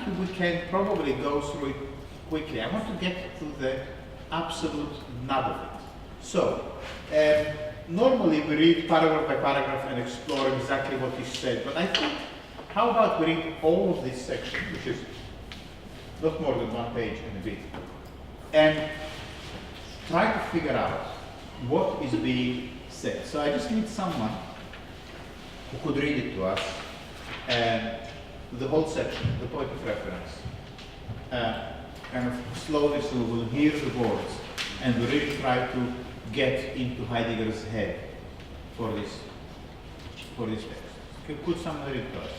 think we can probably go through it quickly. I want to get to the absolute nub of it. So, normally we read paragraph by paragraph and explore exactly what is said, but I think, how about we read all of this section, which is not more than 1 page and a bit, and try to figure out what is being said. So I just need someone who could read it to us, the whole section, the point of reference, kind of slowly, so we will hear the words, and we really try to get into Heidegger's head for this text. Could someone read it to us?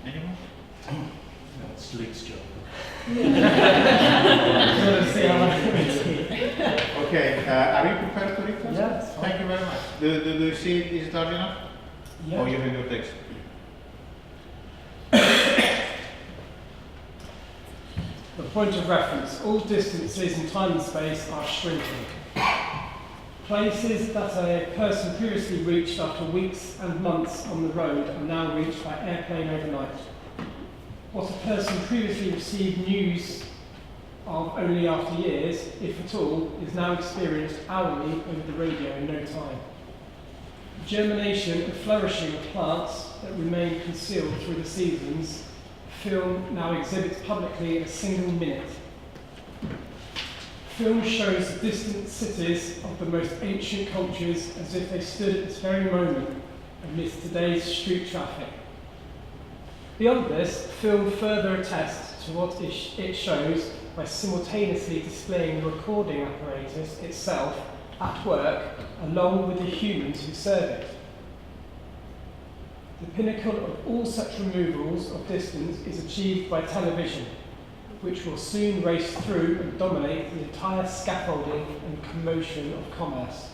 Anyone? That's Luke's job. Okay, are you prepared to read this? Yes. Thank you very much. Do you see it? Is it large enough? Yeah. Or you have your text? The point of reference. All distances in time and space are shrinking. Places that a person previously reached after weeks and months on the road are now reached by airplane overnight. What a person previously received news of only after years, if at all, is now experienced hourly over the radio in no time. Germination and flourishing of plants that remain concealed through the seasons, film now exhibits publicly in a single minute. Film shows the distant cities of the most ancient cultures as if they stood at this very moment amidst today's street traffic. Beyond this, film further attests to what it shows by simultaneously displaying the recording apparatus itself at work along with the humans who serve it. The pinnacle of all such removals of distance is achieved by television, which will soon race through and dominate the entire scaffolding and commotion of commerce.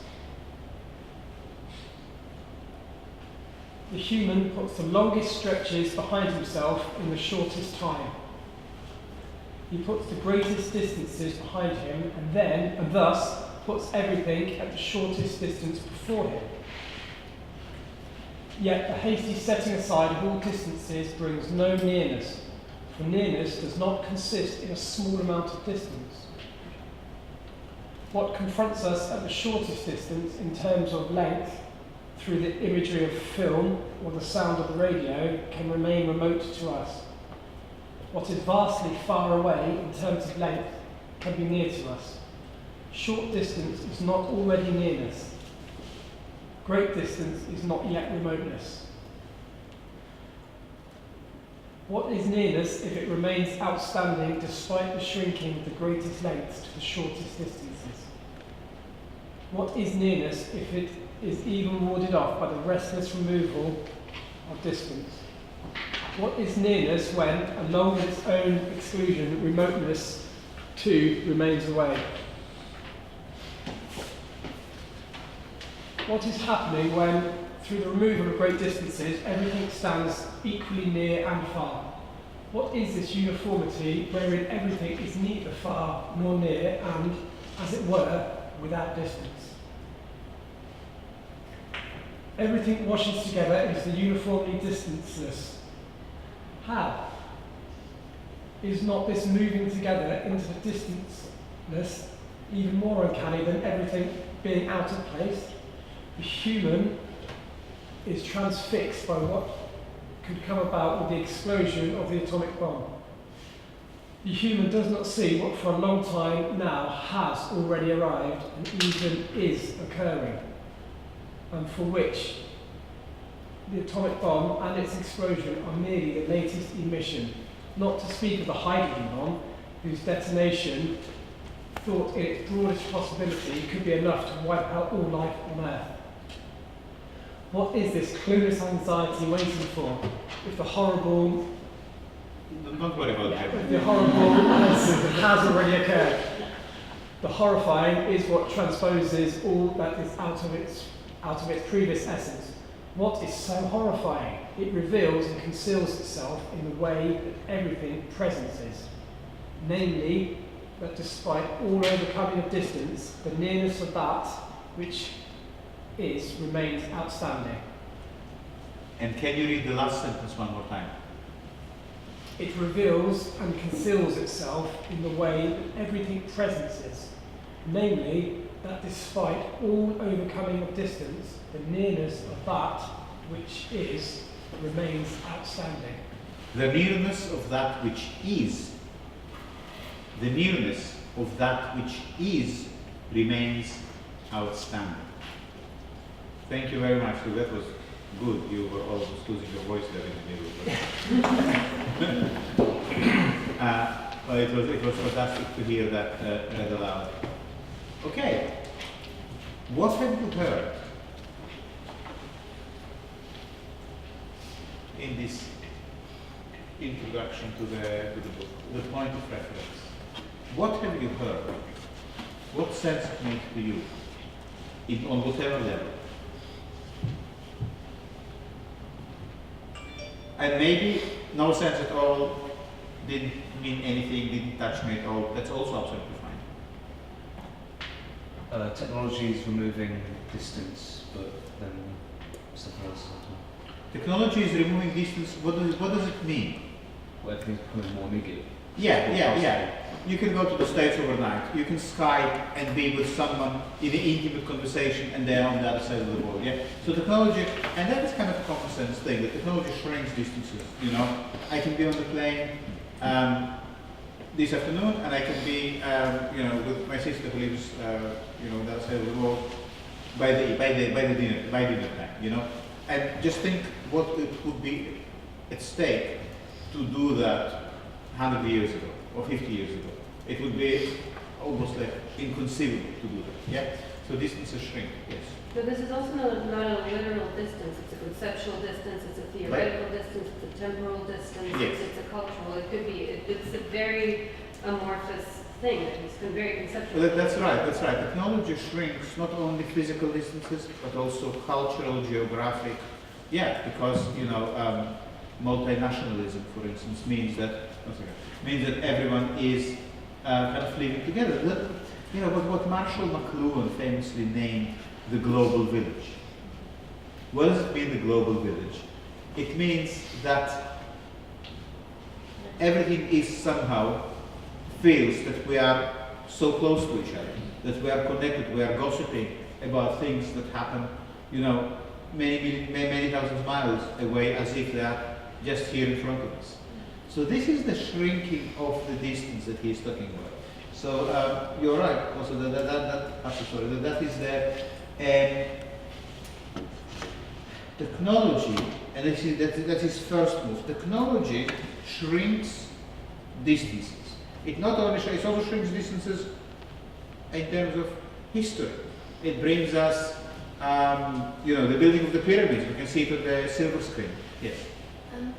The human puts the longest stretches behind himself in the shortest time. He puts the greatest distances behind him and thus puts everything at the shortest distance before him. Yet the hasty setting aside of all distances brings no nearness, for nearness does not consist in a small amount of distance. What confronts us at the shortest distance in terms of length through the imagery of film or the sound of the radio can remain remote to us. What is vastly far away in terms of length can be near to us. Short distance is not already nearness. Great distance is not yet remoteness. What is nearness if it remains outstanding despite the shrinking of the greatest lengths to the shortest distances? What is nearness if it is even warded off by the restless removal of distance? What is nearness when, along with its own exclusion, remoteness too remains away? What is happening when, through the removal of great distances, everything stands equally near and far? What is this uniformity wherein everything is neither far nor near and, as it were, without distance? Everything washes together into the uniformly distanceless. How? Is not this moving together into the distanceless even more uncanny than everything being out of place? The human is transfixed by what could come about with the explosion of the atomic bomb. The human does not see what for a long time now has already arrived and even is occurring, and for which the atomic bomb and its explosion are merely the latest emission, not to speak of the hydrogen bomb, whose detonation, thought in its broadest possibility, could be enough to wipe out all life on Earth. What is this clueless anxiety waiting for if the horrible... Don't worry about that. If the horrible has already occurred? The horrifying is what transposes all that is out of its previous essence. What is so horrifying? It reveals and conceals itself in the way that everything present is. Namely, that despite all overcoming of distance, the nearness of that which is remains outstanding. And can you read the last sentence one more time? It reveals and conceals itself in the way that everything present is, namely, that despite all overcoming of distance, the nearness of that which is remains outstanding. The nearness of that which is, the nearness of that which is remains outstanding. Thank you very much. So that was good. You were almost losing your voice there in the middle. But it was fantastic to hear that read aloud. Okay. What have you heard in this introduction to the book, the point of reference? What have you heard? What sense it makes to you, on whatever level? And maybe no sense at all, didn't mean anything, didn't touch me at all. That's also absolutely fine. Technology is removing distance, but then something else. Technology is removing distance. What does it mean? Well, everything's becoming more immediate. Yeah. You can go to the States overnight. You can Skype and be with someone in an intimate conversation, and they're on the other side of the world. Yeah. So technology, and that is kind of a common sense thing. The technology shrinks distances. You know, I can be on the plane this afternoon, and I can be, with my sister who lives, on the other side of the world by dinner time. You know, and just think what it would be at stake to do that 100 years ago or 50 years ago. It would be almost like inconceivable to do that. Yeah. So distances shrink. Yes. So this is also not a literal distance. It's a conceptual distance. It's a theoretical distance. It's a temporal distance. Yes. It's a cultural. It could be. It's a very amorphous thing. It's very conceptual. Well, that's right. Technology shrinks not only physical distances but also cultural, geographic. Yeah, because multinationalism, for instance, means that everyone is kind of living together. What Marshall McLuhan famously named the global village. What does it mean, the global village? It means that everything is somehow feels that we are so close to each other, that we are connected, we are gossiping about things that happen, many thousands of miles away, as if they are just here in front of us. So this is the shrinking of the distance that he is talking about. So you're right. Also, that is the technology, and that is first move. Technology shrinks distances. It not only it also shrinks distances in terms of history. It brings us, the building of the pyramids. We can see it on the silver screen. Yes.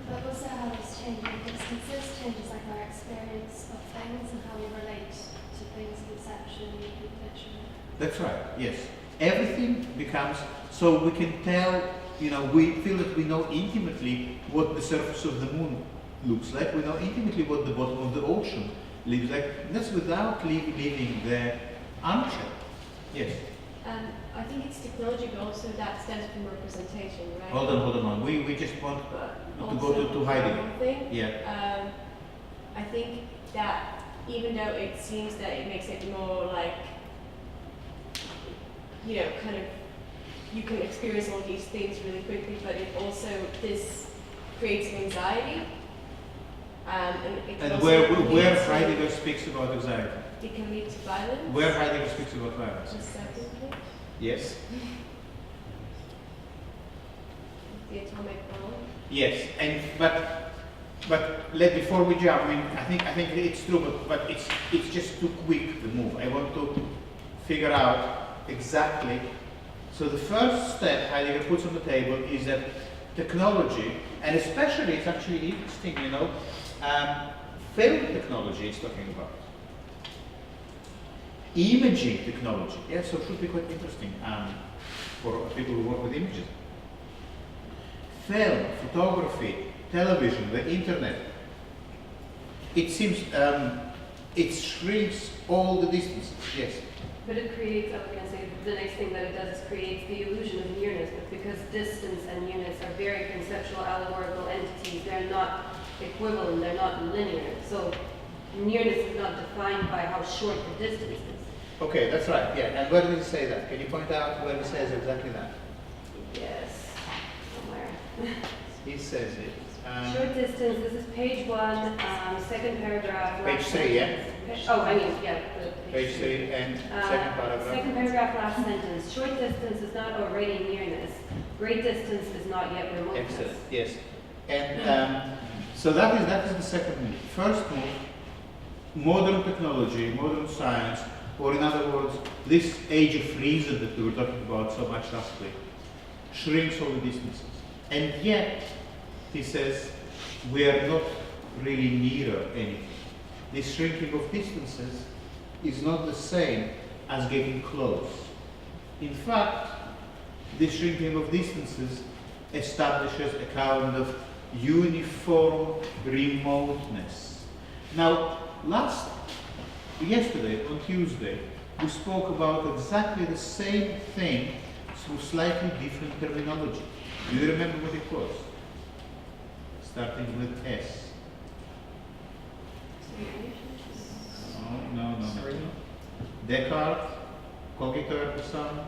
But also how this changing distances changes like our experience of things and how we relate to things, conception, conviction. That's right, yes. Everything becomes, so we can tell, we feel that we know intimately what the surface of the moon looks like. We know intimately what the bottom of the ocean looks like. And that's without leaving the armchair. Yes. I think it's technology, but also that stems from representation, right? Hold on. We just want to go to Heidegger. Thing. Yeah. I think that even though it seems that it makes it more like, kind of, you can experience all these things really quickly, but it also, this creates an anxiety. And where Heidegger speaks about anxiety? It can lead to violence. Where Heidegger speaks about violence? The second thing. Yes. The atomic bomb. Yes, but before we jump, I think it's true, but it's just too quick the move. I want to figure out exactly. So the first step Heidegger puts on the table is that technology, and especially it's actually interesting, film technology is talking about. Imaging technology, yes, so it should be quite interesting for people who work with images. Film, photography, television, the internet. It seems it shrinks all the distances. Yes. But it creates, I was going to say, the next thing that it does is creates the illusion of nearness, but because distance and nearness are very conceptual, allegorical entities, they're not equivalent, they're not linear. So nearness is not defined by how short the distance is. Okay, that's right. Yeah. And where does it say that? Can you point out where it says exactly that? Yes, somewhere. He says it. Short distance, this is page 1, second paragraph. Page last 3, yeah? sentence. Oh, I mean, yeah. Page 3 and second paragraph. Second paragraph, last sentence. Short distance is not already nearness. Great distance is not yet remoteness. Excellent. Yes. And so that is the second move. First move, modern technology, modern science, or in other words, this age of reason that we were talking about so much last week, shrinks all the distances. And yet, he says, we are not really nearer anything. This shrinking of distances is not the same as getting close. In fact, this shrinking of distances establishes a kind of uniform remoteness. Now, yesterday, on Tuesday, we spoke about exactly the same thing through slightly different terminology. Do you remember what it was? Starting with S. No. Descartes, cogito ergo sum.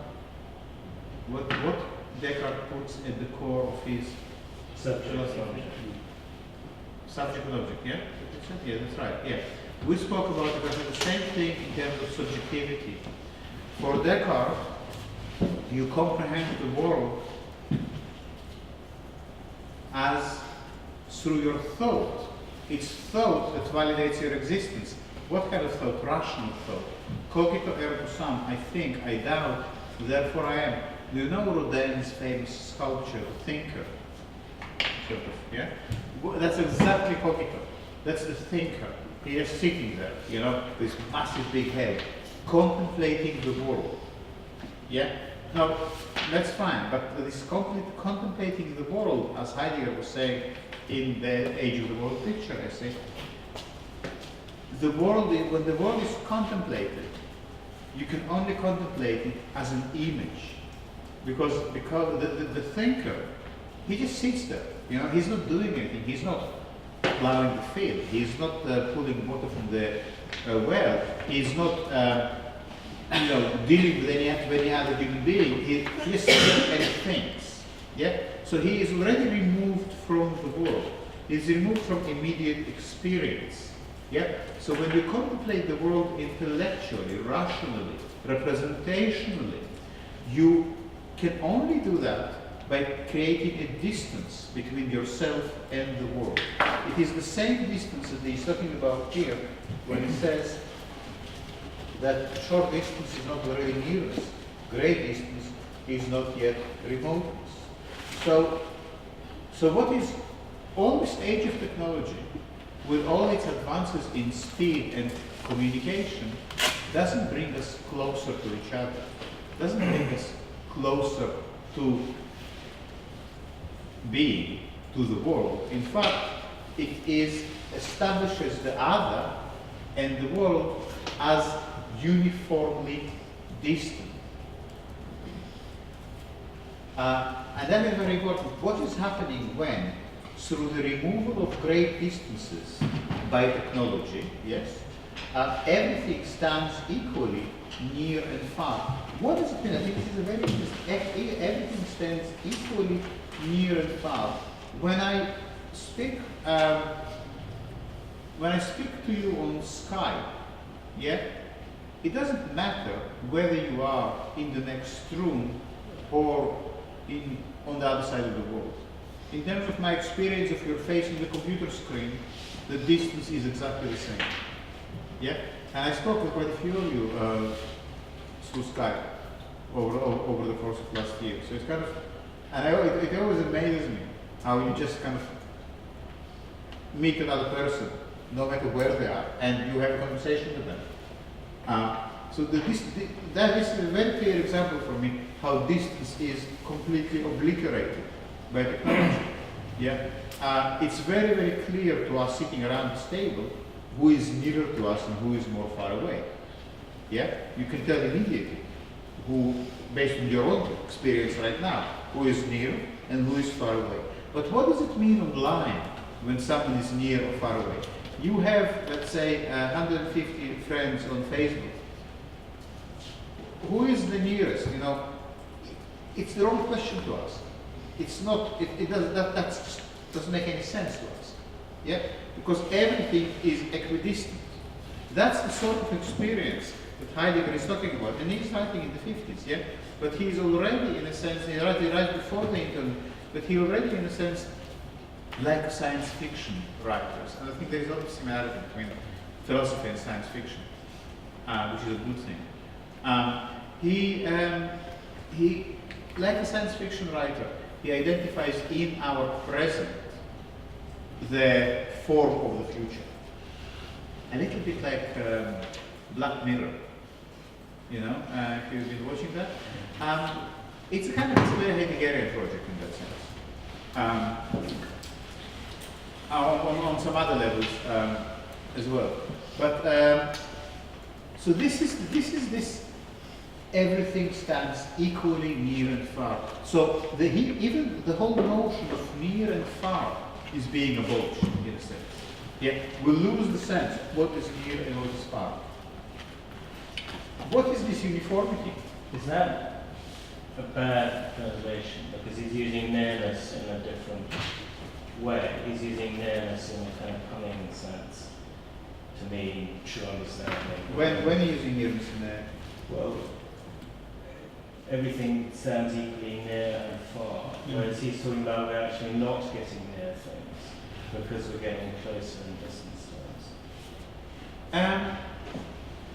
What Descartes puts at the core of his philosophy? Subject and object, yeah? Yeah, that's right, yeah. We spoke about exactly the same thing in terms of subjectivity. For Descartes, you comprehend the world as through your thought. It's thought that validates your existence. What kind of thought? Rational thought. Cogito ergo sum, I think, I doubt, therefore I am. Do you know Rodin's famous sculpture, Thinker? Sort of, yeah? That's exactly cogito. That's the thinker. He is sitting there, with this massive big head, contemplating the world. Yeah? Now, that's fine, but this contemplating the world, as Heidegger was saying in the Age of the World picture essay, when the world is contemplated, you can only contemplate it as an image. Because the thinker, he just sits there. He's not doing anything. He's not plowing the field. He's not pulling water from the well. He's not dealing with any other human being. He just sits and thinks. Yeah? So he is already removed from the world. He's removed from immediate experience. Yeah? So when you contemplate the world intellectually, rationally, representationally, you can only do that by creating a distance between yourself and the world. It is the same distance that he's talking about here when he says that short distance is not already nearness, great distance is not yet remoteness. So what is all this age of technology, with all its advances in speed and communication, doesn't bring us closer to each other, doesn't bring us closer to being, to the world. In fact, it establishes the other and the world as uniformly distant. And that is very important. What is happening when, through the removal of great distances by technology, yes, everything stands equally near and far. What does it mean? I think this is a very interesting. Everything stands equally near and far. When I speak to you on Skype, yeah, it doesn't matter whether you are in the next room or on the other side of the world. In terms of my experience of your face on the computer screen, the distance is exactly the same. Yeah, and I spoke with quite a few of you through Skype over the course of last year. So it's kind of, and it always amazes me how you just kind of meet another person, no matter where they are, and you have a conversation with them. So this is a very clear example for me how distance is completely obliterated by technology. Yeah, it's very, very clear to us sitting around this table who is nearer to us and who is more far away. Yeah, you can tell immediately who, based on your own experience right now, who is near and who is far away. But what does it mean online when someone is near or far away? You have, let's say, 150 friends on Facebook. Who is the nearest? You know, it's the wrong question to ask. It's not. It does that. Doesn't make any sense to us. Yeah, because everything is equidistant. That's the sort of experience that Heidegger is talking about, and he's writing in the 50s. Yeah, but he's already, in a sense, he writes right before the internet. But he already, in a sense, like science fiction writers, and I think there is a lot of similarity between philosophy and science fiction, which is a good thing. He, like a science fiction writer, he identifies in our present the form of the future. A little bit like Black Mirror, you know, if you've been watching that. It's a kind of, it's a very Heideggerian project in that sense. On some other levels as well. But so this is everything stands equally near and far. So even the whole notion of near and far is being abolished in a sense. Yeah, we lose the sense of what is near and what is far. What is this uniformity? Is that a bad translation? Because he's using nearness in a different way. He's using nearness in a kind of cunning sense to mean true understanding. When are you using nearness in there? Well, everything sounds equally near and far, whereas he's talking about we're actually not getting near things because we're getting closer in distance terms.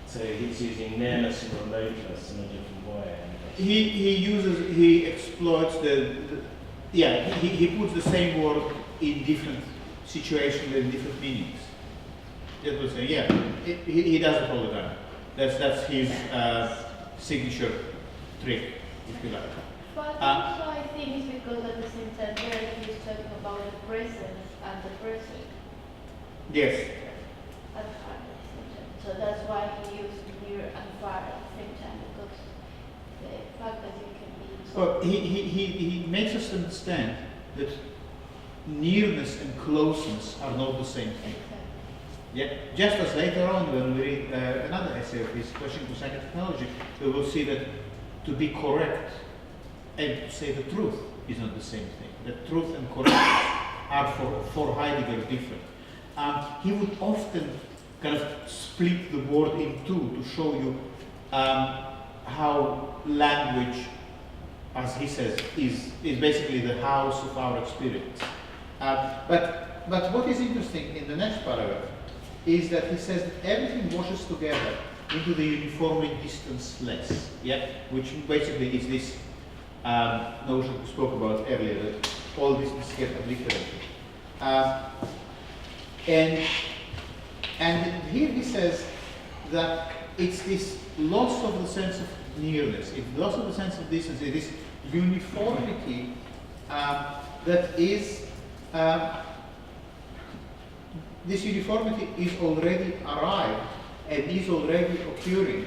So he's using nearness and remoteness in a different way. He exploits he puts the same word in different situations and different meanings. That will say, yeah, he does it all the time. That's his signature trick, if you like. But also I think it's because at the same time there he's talking about the present and the present. Yes. At the same time. So that's why he used near and far at the same time, because the fact that you can be Well, he makes us understand that nearness and closeness are not the same thing. Yeah, just as later on when we read another essay of his, Question to Psychotechnology, we will see that to be correct and to say the truth is not the same thing. That truth and correctness are for Heidegger different. He would often kind of split the word in two to show you how language, as he says, is basically the house of our experience. But what is interesting in the next paragraph is that he says that everything washes together into the uniformly distanceless, yeah, which basically is this notion we spoke about earlier, that all distances get obliterated. And here he says that it's this loss of the sense of nearness, it's loss of the sense of distance, it is uniformity that is this uniformity is already arrived and is already occurring,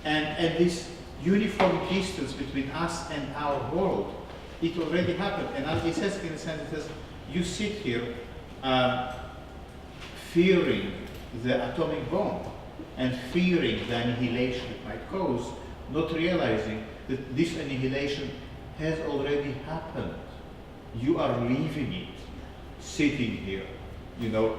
and this uniform distance between us and our world, it already happened. And as he says, in a sense, he says, you sit here fearing the atomic bomb and fearing the annihilation it might cause, not realizing that this annihilation has already happened. You are leaving it, sitting here, you know,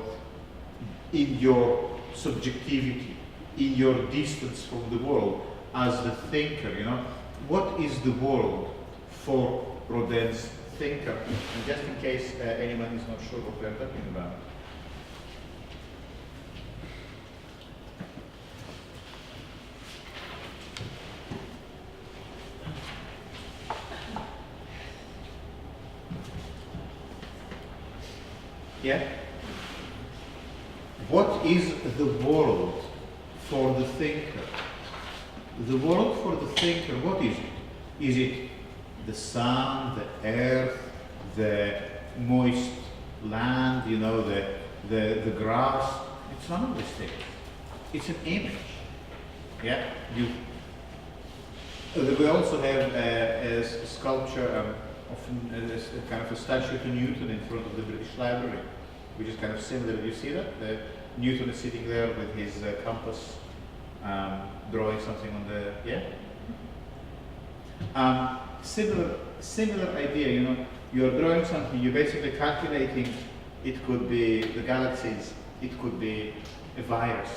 in your subjectivity, in your distance from the world as the thinker, you know. What is the world for Rodin's thinker? And just in case anyone is not sure what we are talking about. Yeah? What is the world for the thinker? The world for the thinker, what is it? Is it the sun, the earth, the moist land, you know, the grass? It's none of these things. It's an image. Yeah. We also have a sculpture, often a kind of a statue to Newton in front of the British Library, which is kind of similar. Do you see that? Newton is sitting there with his compass, drawing something on the similar idea. You know, you're drawing something. You're basically calculating. It could be the galaxies. It could be a virus,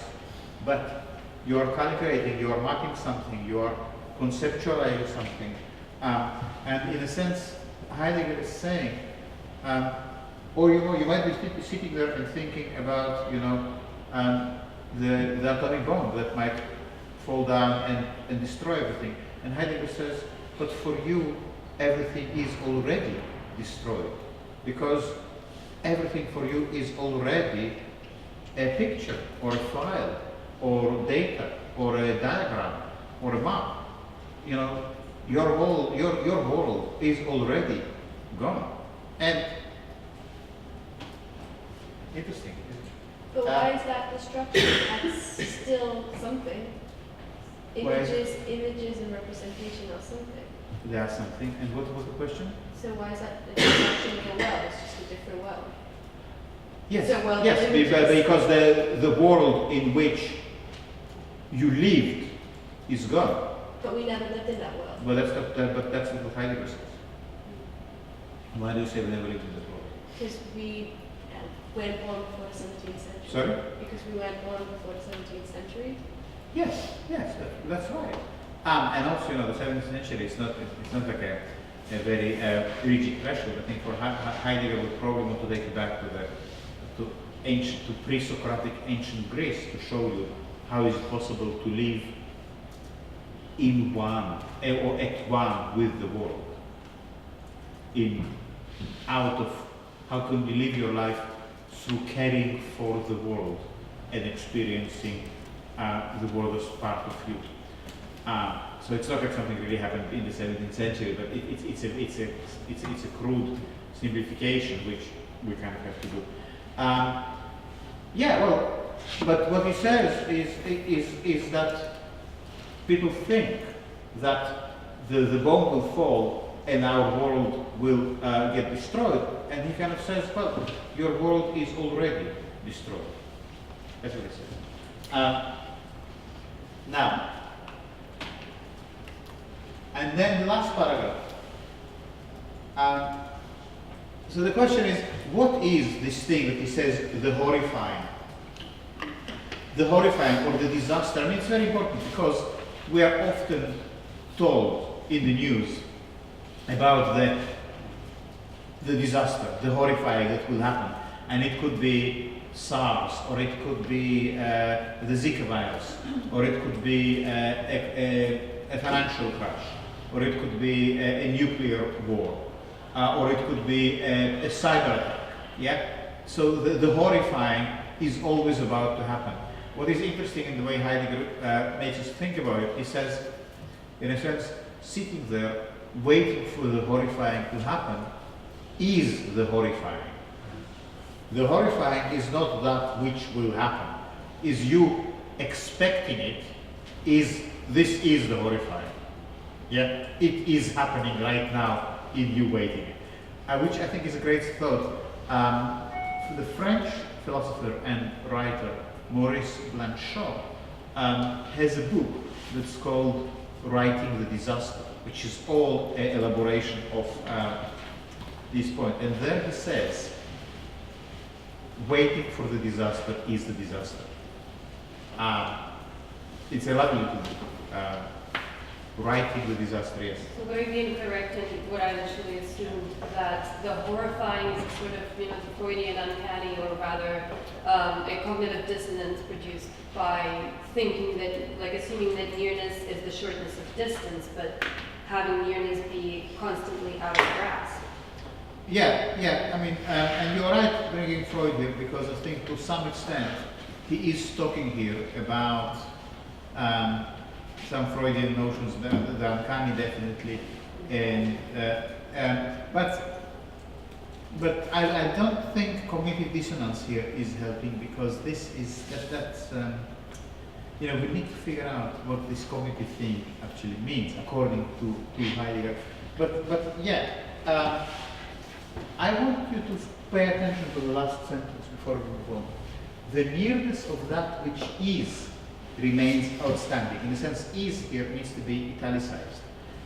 but you are calculating. You are mapping something. You are conceptualizing something, and in a sense, Heidegger is saying, or you might be sitting there and thinking about, the atomic bomb that might fall down and destroy everything. And Heidegger says, but for you, everything is already destroyed, because everything for you is already a picture or a file or data or a diagram or a map. You know, your world is already gone. And interesting. But why is that destruction? That's still something. Images and representation are something. They are something. And what was the question? So why is that the destruction of a world? It's just a different world. Yes. So, well, yes, because the world in which you lived is gone. But we never lived in that world. Well, that's what Heidegger says. Why do you say we never lived in that world? Because we weren't born before the 17th century. Sorry? Because we weren't born before the 17th century. Yes, that's right. And also, the 17th century it's not like a very rigid threshold. I think for Heidegger would probably want to take it back to pre-Socratic ancient Greece to show you how is it possible to live in one or at one with the world. How can you live your life through caring for the world and experiencing the world as part of you. So it's not like something really happened in the 17th century, but it's a crude simplification which we kind of have to do. But what he says is that people think that the bomb will fall and our world will get destroyed, and he kind of says, well, your world is already destroyed. That's what he says. Now, and then the last paragraph. So the question is, what is this thing that he says, the horrifying? The horrifying or the disaster. I mean, it's very important because we are often told in the news about the disaster, the horrifying that will happen. And it could be SARS, or it could be the Zika virus, or it could be a financial crash, or it could be a nuclear war, or it could be a cyber attack. Yeah? So the horrifying is always about to happen. What is interesting in the way Heidegger makes us think about it, he says, in a sense, sitting there waiting for the horrifying to happen is the horrifying. The horrifying is not that which will happen. Is you expecting it, this is the horrifying. Yeah, it is happening right now in you waiting. Which I think is a great thought. The French philosopher and writer Maurice Blanchot has a book that's called Writing the Disaster, which is all an elaboration of this point. And there he says, waiting for the disaster is the disaster. It's a lovely book. Writing the disaster, yes. So would I be incorrect in what I initially assumed, that the horrifying is sort of, the Freudian uncanny, or rather a cognitive dissonance produced by thinking that, like assuming that nearness is the shortness of distance, but having nearness be constantly out of grasp? Yeah, I mean, and you're right bringing Freud here, because I think to some extent he is talking here about some Freudian notions, the uncanny definitely, but But I don't think cognitive dissonance here is helping, because this is that's you know, we need to figure out what this cognitive thing actually means according to Heidegger. But yeah, I want you to pay attention to the last sentence before we move on. The nearness of that which is remains outstanding. In a sense, is here needs to be italicized,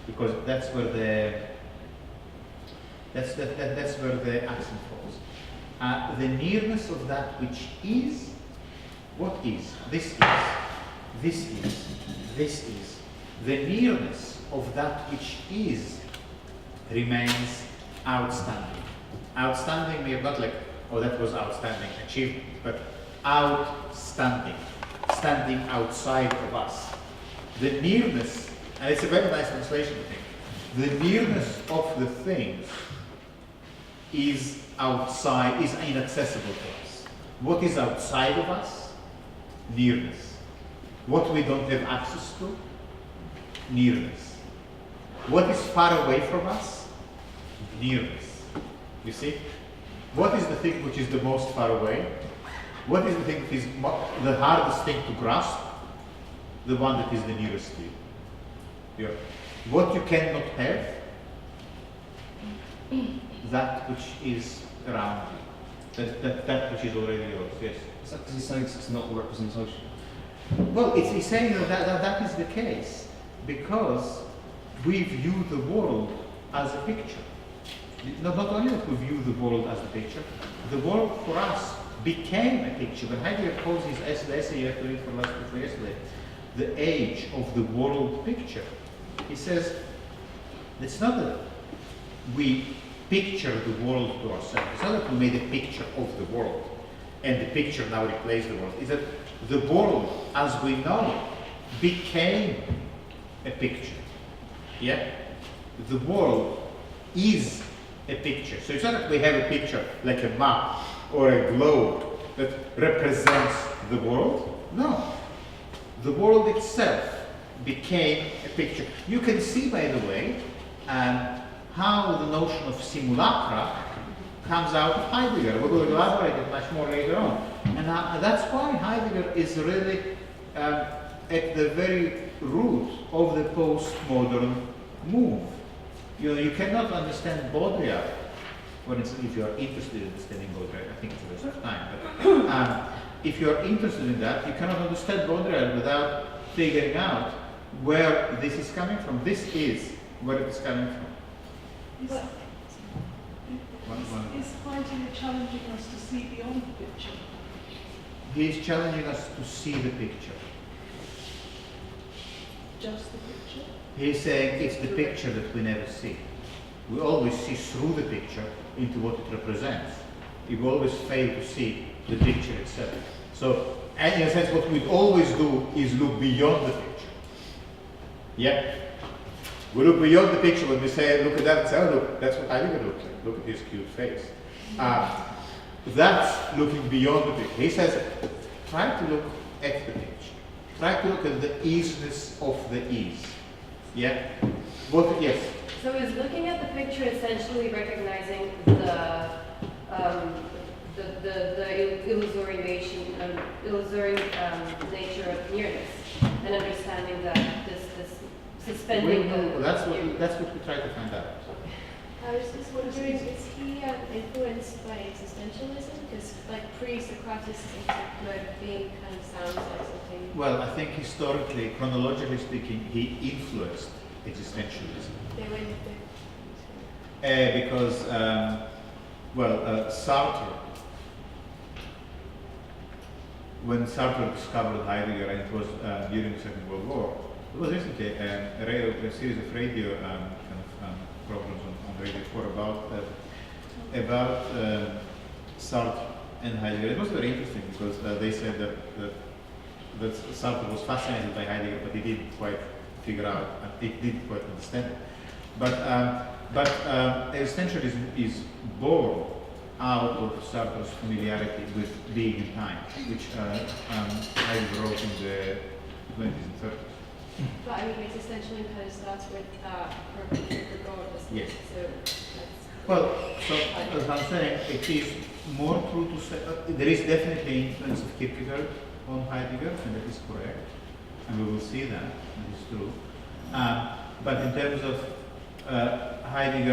because that's where the that's where the accent falls. The nearness of that which is, what is? This is. This is. This is. The nearness of that which is remains outstanding. Outstanding means not like, oh, that was outstanding achievement, but outstanding, standing outside of us. The nearness, and it's a very nice translation, I think. The nearness of the things is outside, is inaccessible to us. What is outside of us? Nearness. What we don't have access to? Nearness. What is far away from us? Nearness. You see? What is the thing which is the most far away? What is the thing that is the hardest thing to grasp? The one that is the nearest to you. Yeah. What you cannot have? That which is around you. That which is already yours. Yes. Is that because he's saying it's not a representation? Well, he's saying that is the case because we view the world as a picture. Not only that we view the world as a picture, the world for us became a picture. When Heidegger calls the essay you have to read for yesterday, the age of the world picture, he says it's not that we picture the world to ourselves. It's not that we made a picture of the world and the picture now replaced the world. It's that the world as we know it became a picture. Yeah? The world is a picture. So it's not that we have a picture like a map or a globe that represents the world. No. The world itself became a picture. You can see, by the way, how the notion of simulacra comes out of Heidegger. We will elaborate it much more later on. And that's why Heidegger is really at the very root of the postmodern move. You know, you cannot understand Baudrillard, for instance, if you are interested in understanding Baudrillard. I think it's a waste of time. But if you are interested in that, you cannot understand Baudrillard without figuring out where this is coming from. This is where it is coming from. Is Heidegger challenging us to see beyond the picture? He is challenging us to see the picture. Just the picture? He is saying it's the picture that we never see. We always see through the picture into what it represents. We always fail to see the picture itself. So, and in a sense, what we always do is look beyond the picture. Yeah? We look beyond the picture when we say, look at that and say, oh, look, that's what Heidegger looks like. Look at his cute face. That's looking beyond the picture. He says, try to look at the picture. Try to look at the easiness of the ease. Yeah? What? Yes? So is looking at the picture essentially recognizing the illusory nature of nearness and understanding that this suspending that's what we try to find out. I was just wondering, is he influenced by existentialism? Because like pre-Socratism being kind of sounds like something. Well, I think historically, chronologically speaking, he influenced existentialism. They went Because, Sartre, when Sartre discovered Heidegger, and it was during the Second World War, there was recently a series of radio programs on Radio 4 about Sartre and Heidegger. It was very interesting because they said that Sartre was fascinated by Heidegger, but he didn't quite figure out, he didn't quite understand it. But existentialism is born out of Sartre's familiarity with being in time, which Heidegger wrote in the 20s and 30s. But I mean, existentialism kind of starts with purpose regardless. Yes. So that's Well, so as I'm saying, it is more true to say there is definitely influence of Kierkegaard on Heidegger, and that is correct, and we will see that. That is true. But in terms of Heidegger